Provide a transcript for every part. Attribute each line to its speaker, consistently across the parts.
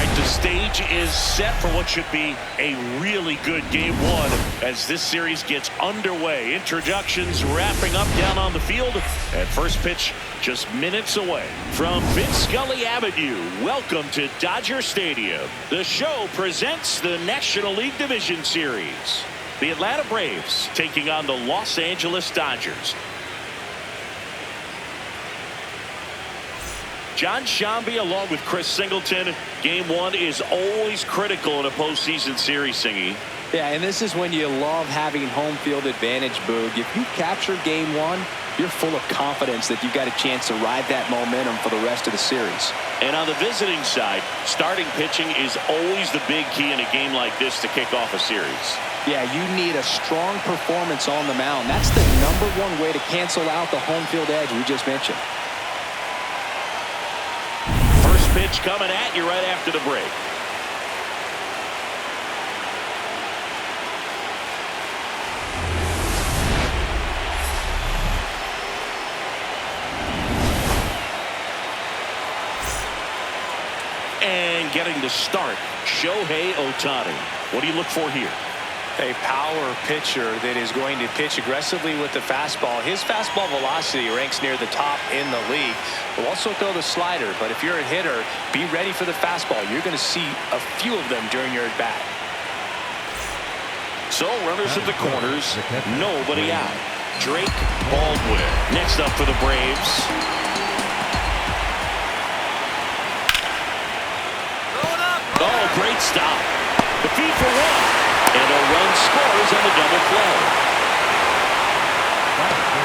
Speaker 1: right, the stage is set for what should be a really good game one as this series gets underway. Introductions wrapping up down on the field, and first pitch just minutes away. From Vince Scully Avenue, welcome to Dodger Stadium. The show presents the National League Division Series. The Atlanta Braves taking on the Los Angeles Dodgers. John Shambi along with Chris Singleton. Game one is always critical in a postseason series, Singy.
Speaker 2: Yeah, and this is when you love having home field advantage, Boog. If you capture game one, you're full of confidence that you've got a chance to ride that momentum for the rest of the series. And on the visiting side, starting pitching is always the big key in a game like this to kick off a series. Yeah, you need a strong performance on the mound. That's the #1 way to cancel out the home field edge we just mentioned.
Speaker 1: Pitch coming at you right after the break. And getting the start, Shohei Ohtani. What do you look for here?
Speaker 3: A power pitcher that is going to pitch aggressively with the fastball. His fastball velocity ranks near the top in the league. Will also throw the slider, but if you're a hitter, be ready for the fastball. You're going to see a few of them during your at-bat.
Speaker 1: So runners at the corners, nobody out. Drake Baldwin next up for the Braves. Oh, great stop. The feed for one. And a run scores on the double play.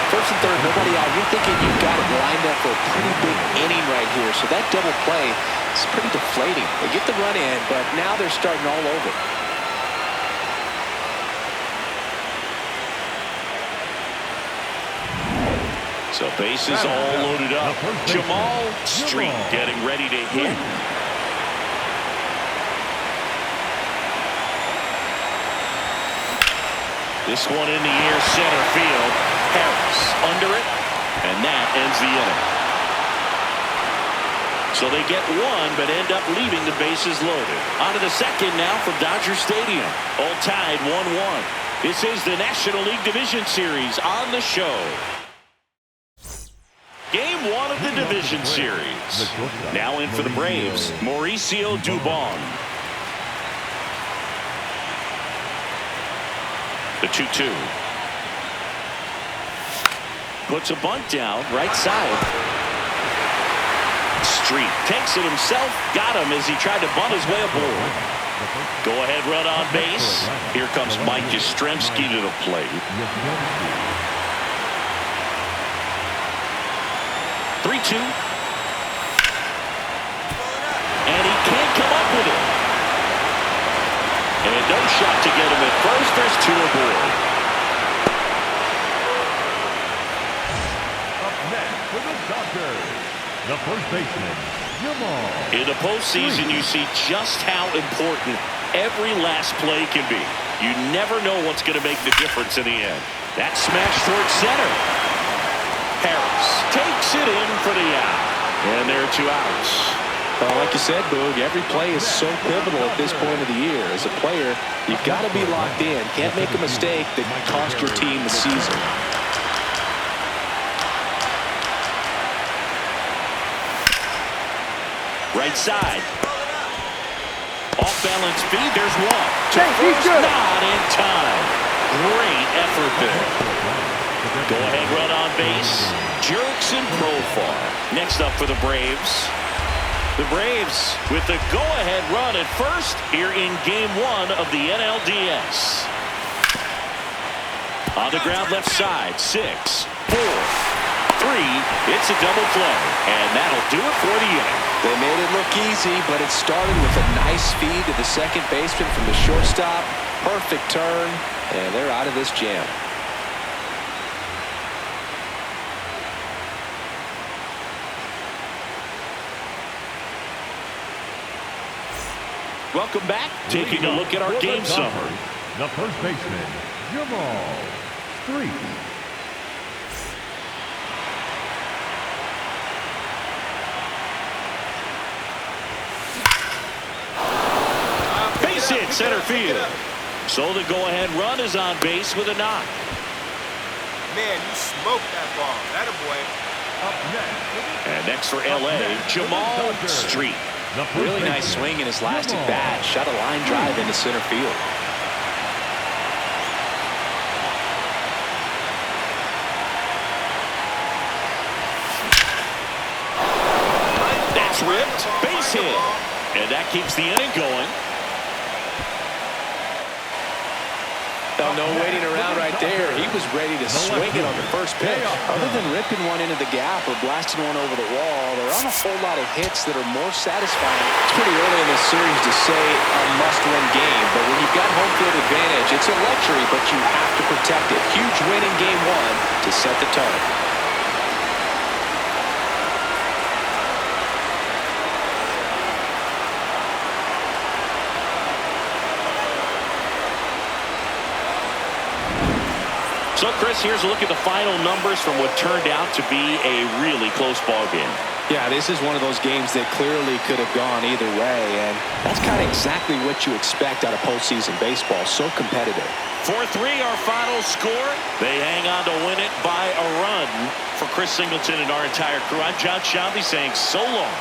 Speaker 2: First and third, nobody out. You're thinking you've got it lined up for a pretty big inning right here. So that double play is pretty deflating. They get the run in, but now they're starting all over.
Speaker 1: So bases all loaded up. Jamaal Street getting ready to hit. This one in the air, center field. Harris under it, and that ends the inning. So they get one, but end up leaving the bases loaded. On to the second now from Dodger Stadium. All tied 1-1. This is the National League Division Series on the show. Game one of the Division Series. Now in for the Braves, Mauricio Dubon. The 2-2. Puts a bunt down, right side. Street takes it himself. Got him as he tried to bunt his way aboard. Go ahead run on base. Here comes Mike Yastrzemski to the plate. 3-2. And he can't come up with it. And no shot to get him at first. There's two aboard.
Speaker 4: Up next for the Dodgers, the first baseman, Jamaal.
Speaker 1: In the postseason, you see just how important every last play can be. You never know what's going to make the difference in the end. That smash towards center. Harris takes it in for the out. And there are two outs.
Speaker 2: Well, like you said, Boog, every play is so pivotal at this point of the year. As a player, you've got to be locked in. Can't make a mistake that cost your team the season.
Speaker 1: Right side. Off balance feed. There's one. To first, not in time. Great effort there. Go ahead run on base. Jerks and Profar. Next up for the Braves. The Braves with the go-ahead run at first here in game one of the NLDS. On the ground left side, 6, 4, 3. It's a double play, and that'll do it for the inning.
Speaker 2: They made it look easy, but it started with a nice feed to the second baseman from the shortstop. Perfect turn, and they're out of this jam.
Speaker 1: Welcome back. Taking a look at our game summary.
Speaker 4: The first baseman, Jamaal Street.
Speaker 1: center field. So the go-ahead run is on base with a knock.
Speaker 5: Man, you smoked that ball. That a boy.
Speaker 1: And next for LA, Jamaal Street.
Speaker 3: Really nice swing in his last at bat. Shot a line drive into center field.
Speaker 1: That's ripped. Base hit. And that keeps the inning going.
Speaker 3: No waiting around right there. He was ready to swing it on the first pitch.
Speaker 2: Other than ripping one into the gap or blasting one over the wall, there aren't a whole lot of hits that are more satisfying.
Speaker 3: It's pretty early in this series to say a must-win game, but when you've got home field advantage, it's a luxury, but you have to protect it. Huge win in game one to set the tone.
Speaker 1: So, Chris, here's a look at the final numbers from what turned out to be a really close ball game.
Speaker 2: Yeah, this is one of those games that clearly could have gone either way, and that's kind of exactly what you expect out of postseason baseball. So competitive.
Speaker 1: 4-3 our final score. They hang on to win it by a run. For Chris Singleton and our entire crew, I'm John Shelby saying so long.